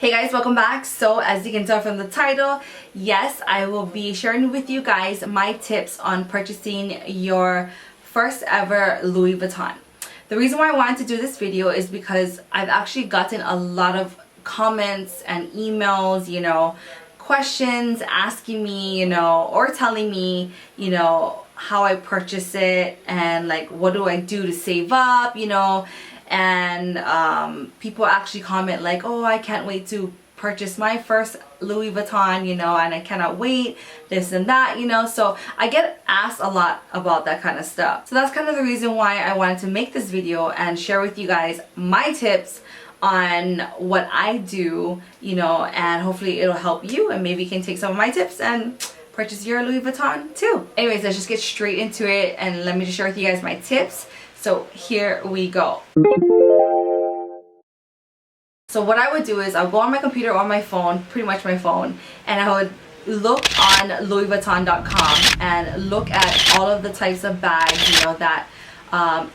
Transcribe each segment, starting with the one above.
Hey guys, welcome back. So as you can tell from the title, yes, I will be sharing with you guys my tips on purchasing your first ever Louis Vuitton. The reason why I wanted to do this video is because I've actually gotten a lot of comments and emails, questions asking me, or telling me, how I purchase it and like what do I do to save up, and people actually comment like, oh, I can't wait to purchase my first Louis Vuitton, and I cannot wait, this and that, so I get asked a lot about that kind of stuff. So that's kind of the reason why I wanted to make this video and share with you guys my tips on what I do, and hopefully it'll help you and maybe you can take some of my tips and purchase your Louis Vuitton too. Anyways, let's just get straight into it and let me just share with you guys my tips. So here we go. So what I would do is I'll go on my computer or my phone, pretty much my phone, and I would look on louisvuitton.com and look at all of the types of bags, that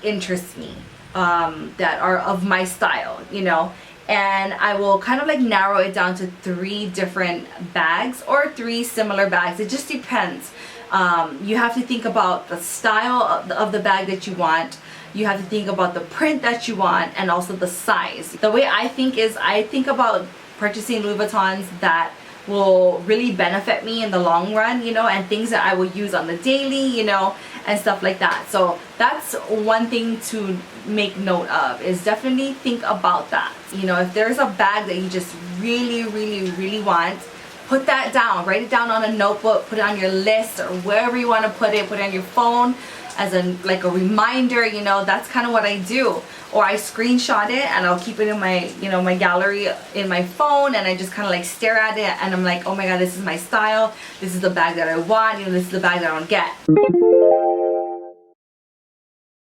interest me, that are of my style, and I will kind of like narrow it down to 3 different bags or 3 similar bags. It just depends. You have to think about the style of the bag that you want. You have to think about the print that you want and also the size. The way I think is I think about purchasing Louis Vuittons that will really benefit me in the long run, and things that I will use on the daily, and stuff like that. So that's one thing to make note of, is definitely think about that. If there's a bag that you just really want, put that down, write it down on a notebook, put it on your list or wherever you want to put it on your phone as a reminder. That's kind of what I do. Or I screenshot it and I'll keep it in my my gallery in my phone, and I just kind of like stare at it and I'm like, oh my god, this is my style, this is the bag that I want, this is the bag that I don't get.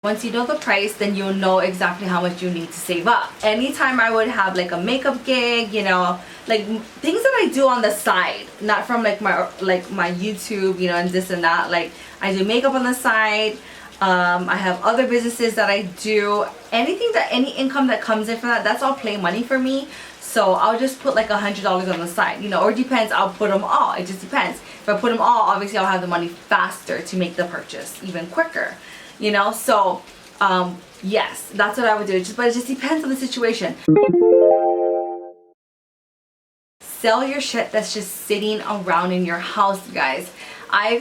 Once you know the price, then you'll know exactly how much you need to save up. Anytime I would have like a makeup gig, like things that I do on the side, not from like my YouTube, and this and that. Like I do makeup on the side. I have other businesses that I do. Any income that comes in from that, that's all play money for me. So I'll just put like $100 on the side, or it depends. I'll put them all. It just depends. If I put them all, obviously I'll have the money faster to make the purchase even quicker. So yes, that's what I would do. But it just depends on the situation. Sell your shit that's just sitting around in your house, you guys. I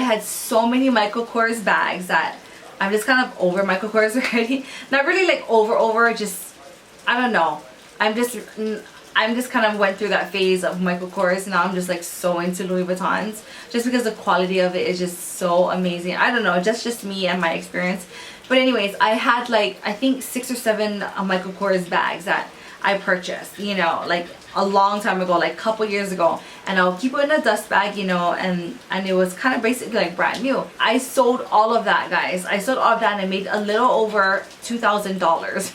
had so many Michael Kors bags that I'm just kind of over Michael Kors already. Not really like over, just I don't know. I'm just kind of went through that phase of Michael Kors. Now I'm just like so into Louis Vuittons, just because the quality of it is just so amazing. I don't know, just me and my experience. But anyways, I had like I think 6 or 7 Michael Kors bags that I purchased, like a long time ago, like a couple years ago, and I'll keep it in a dust bag, and it was kind of basically like brand new. I sold all of that, guys. I sold all of that and I made a little over $2,000.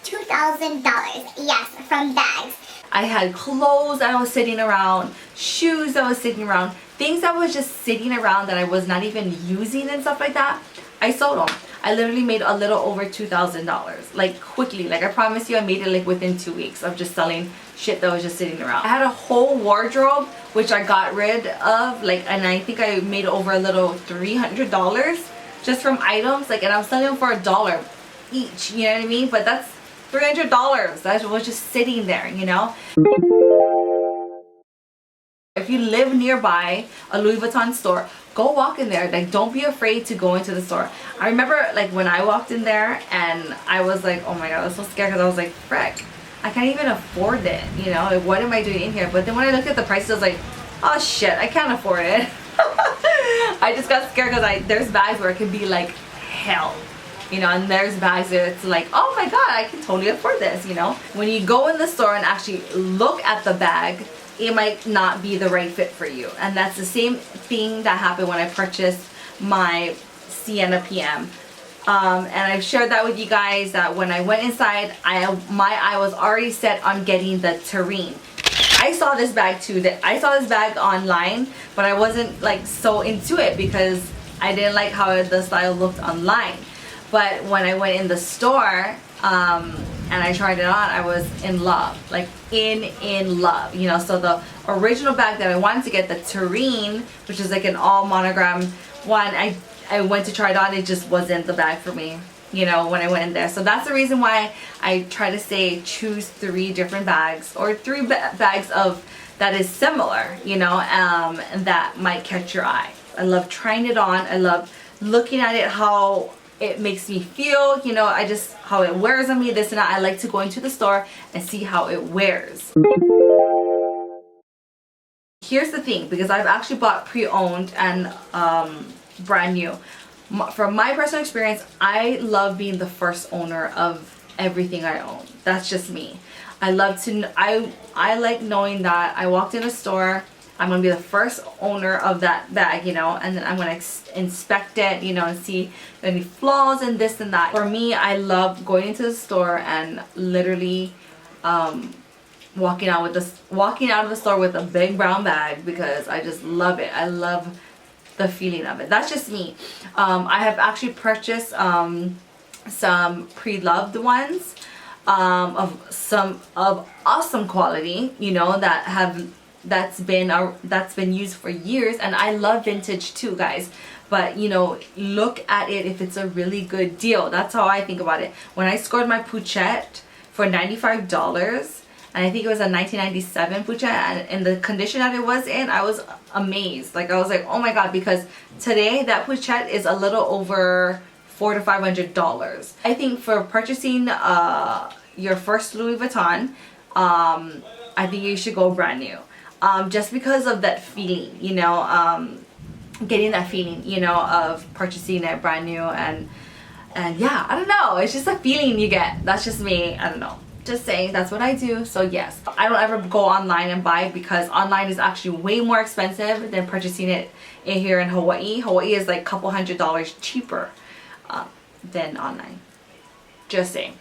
$2,000, yes, from bags. I had clothes that was sitting around, shoes that was sitting around, things that was just sitting around that I was not even using and stuff like that. I sold them. I literally made a little over $2,000, like quickly. Like I promise you, I made it like within 2 weeks of just selling shit that was just sitting around. I had a whole wardrobe which I got rid of, and I think I made over a little $300 just from items, and I'm selling them for $1 each. You know what I mean? But that's $300 that was just sitting there. If you live nearby a Louis Vuitton store, go walk in there. Like, don't be afraid to go into the store. I remember like when I walked in there and I was like, oh my god, I was so scared, because I was like, frick, I can't even afford it, like, what am I doing in here? But then when I looked at the prices, I was like, oh shit, I can't afford it. I just got scared because there's bags where it can be like hell, and there's bags that it's like, oh my god, I can totally afford this. When you go in the store and actually look at the bag, it might not be the right fit for you. And that's the same thing that happened when I purchased my Sienna PM. And I've shared that with you guys, that when I went inside, my eye was already set on getting the Terrine. I saw this bag too. I saw this bag online, but I wasn't like so into it because I didn't like how the style looked online. But when I went in the store, and I tried it on, I was in love, like in love, you know. So the original bag that I wanted to get, the Terrain, which is like an all monogram one, I went to try it on, it just wasn't the bag for me, you know, when I went in there. So that's the reason why I try to say choose 3 different bags, or 3 bags of that is similar, you know, and that might catch your eye. I love trying it on, I love looking at it, how it makes me feel, you know, I just, how it wears on me, this and that. I like to go into the store and see how it wears. Here's the thing, because I've actually bought pre-owned and brand new. From my personal experience, I love being the first owner of everything I own. That's just me. I love to, I like knowing that I walked in a store, I'm going to be the first owner of that bag, you know, and then I'm going to inspect it, you know, and see any flaws and this and that. For me, I love going into the store and literally walking out of the store with a big brown bag, because I just love it. I love the feeling of it. That's just me. I have actually purchased some pre-loved ones of awesome quality, you know, that's been used for years, and I love vintage too, guys. But you know, look at it if it's a really good deal. That's how I think about it. When I scored my Pouchette for $95, and I think it was a 1997 Pouchette, and in the condition that it was in, I was amazed. Like, I was like, oh my god, because today that Pouchette is a little over $400 to $500. I think for purchasing your first Louis Vuitton, I think you should go brand new. Just because of that feeling, you know, getting that feeling, you know, of purchasing it brand new, and yeah, I don't know, it's just a feeling you get. That's just me, I don't know, just saying, that's what I do. So yes, I don't ever go online and buy, because online is actually way more expensive than purchasing it here in Hawaii. Hawaii is like a couple $100s cheaper than online, just saying.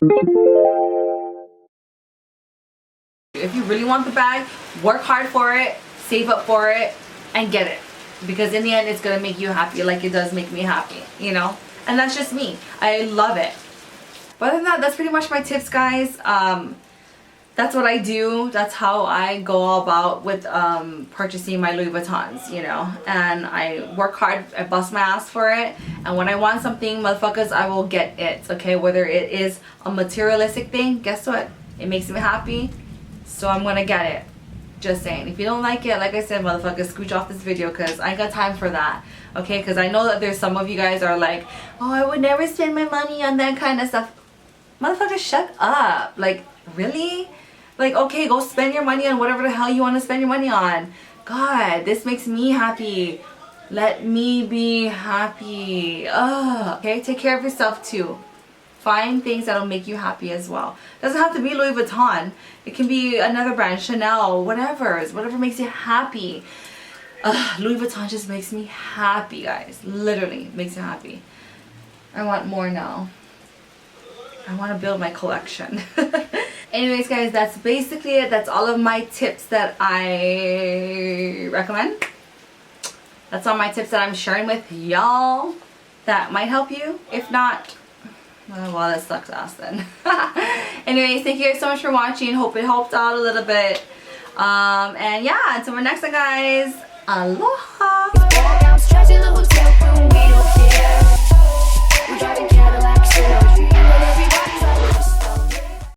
If you really want the bag, work hard for it, save up for it, and get it. Because in the end, it's going to make you happy, like it does make me happy, you know? And that's just me. I love it. But other than that, that's pretty much my tips, guys. That's what I do. That's how I go about with purchasing my Louis Vuittons, you know? And I work hard, I bust my ass for it. And when I want something, motherfuckers, I will get it, okay? Whether it is a materialistic thing, guess what? It makes me happy. So I'm gonna get it. Just saying. If you don't like it, like I said, motherfuckers, scooch off this video, because I ain't got time for that. Okay? Because I know that there's some of you guys are like, oh, I would never spend my money on that kind of stuff. Motherfuckers, shut up. Like, really? Like, okay, go spend your money on whatever the hell you want to spend your money on. God, this makes me happy. Let me be happy. Ugh. Okay? Take care of yourself too. Find things that'll make you happy as well. Doesn't have to be Louis Vuitton. It can be another brand, Chanel, whatever makes you happy. Louis Vuitton just makes me happy, guys. Literally makes me happy. I want more now. I want to build my collection. Anyways, guys, that's basically it. That's all of my tips that I recommend. That's all my tips that I'm sharing with y'all that might help you. If not, well, that sucks ass then. Anyways, thank you guys so much for watching. Hope it helped out a little bit. And yeah, until my next one, guys. Aloha.